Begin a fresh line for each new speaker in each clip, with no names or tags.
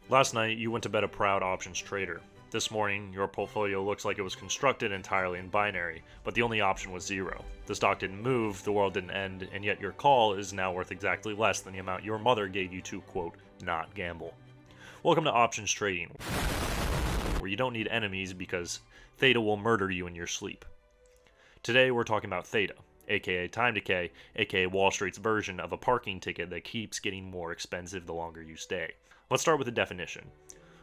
Last night, you went to bed a proud options trader. This morning, your portfolio looks like it was constructed entirely in binary, but the only option was zero. The stock didn't move, the world didn't end, and yet your call is now worth exactly less than the amount your mother gave you to, quote, not gamble. Welcome to options trading, where you don't need enemies because Theta will murder you in your sleep. Today, we're talking about Theta, aka time decay, aka Wall Street's version of a parking ticket that keeps getting more expensive the longer you stay. Let's start with the definition.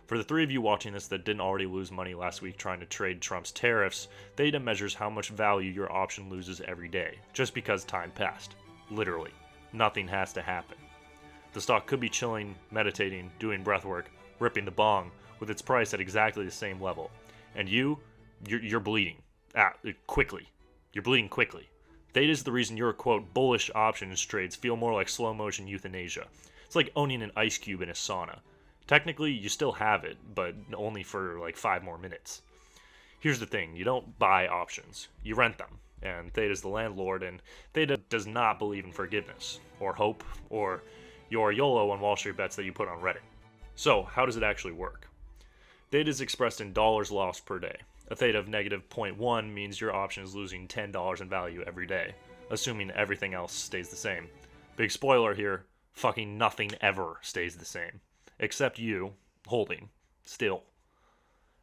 For the three of you watching this that didn't already lose money last week trying to trade Trump's tariffs, Theta measures how much value your option loses every day, just because time passed. Literally. Nothing has to happen. The stock could be chilling, meditating, doing breath work, ripping the bong, with its price at exactly the same level. And you're bleeding. Quickly. You're bleeding quickly. Theta is the reason your, quote, bullish options trades feel more like slow motion euthanasia. It's like owning an ice cube in a sauna. Technically, you still have it, but only for like 5 more minutes. Here's the thing, you don't buy options, you rent them. And Theta's the landlord, and Theta does not believe in forgiveness, or hope, or your YOLO on Wall Street bets that you put on Reddit. So, how does it actually work? Theta is expressed in dollars lost per day. A theta of negative 0.1 means your option is losing $10 in value every day, assuming everything else stays the same. Big spoiler here, fucking nothing ever stays the same. Except you, holding, still.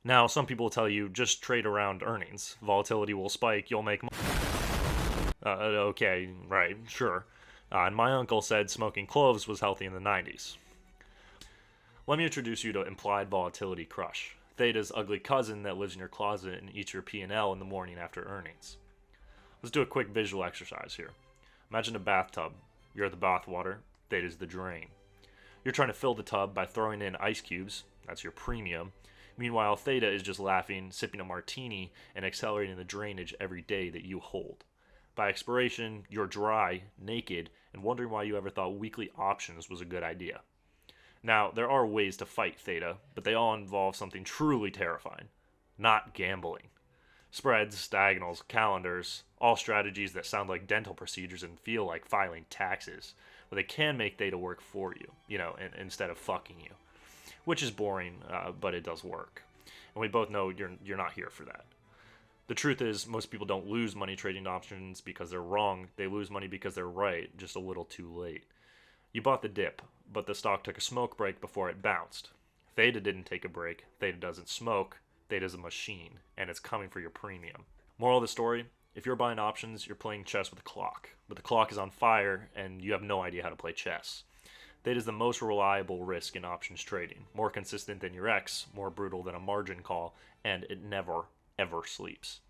Now, some people tell you, just trade around earnings. Volatility will spike, you'll make money. Okay, right, sure. And my uncle said smoking cloves was healthy in the 90s. Let me introduce you to implied volatility crush. Theta's ugly cousin that lives in your closet and eats your P&L in the morning after earnings. Let's do a quick visual exercise here. Imagine a bathtub. You're the bathwater. Theta's the drain. You're trying to fill the tub by throwing in ice cubes. That's your premium. Meanwhile, Theta is just laughing, sipping a martini, and accelerating the drainage every day that you hold. By expiration, you're dry, naked, and wondering why you ever thought weekly options was a good idea. Now, there are ways to fight Theta, but they all involve something truly terrifying. Not gambling. Spreads, diagonals, calendars, all strategies that sound like dental procedures and feel like filing taxes. But they can make Theta work for you, instead of fucking you. Which is boring, but it does work. And we both know you're not here for that. The truth is, most people don't lose money trading options because they're wrong. They lose money because they're right, just a little too late. You bought the dip, but the stock took a smoke break before it bounced. Theta didn't take a break. Theta doesn't smoke. Theta's a machine, and it's coming for your premium. Moral of the story, if you're buying options, you're playing chess with the clock. But the clock is on fire, and you have no idea how to play chess. Theta is the most reliable risk in options trading. More consistent than your ex, more brutal than a margin call, and it never, ever sleeps.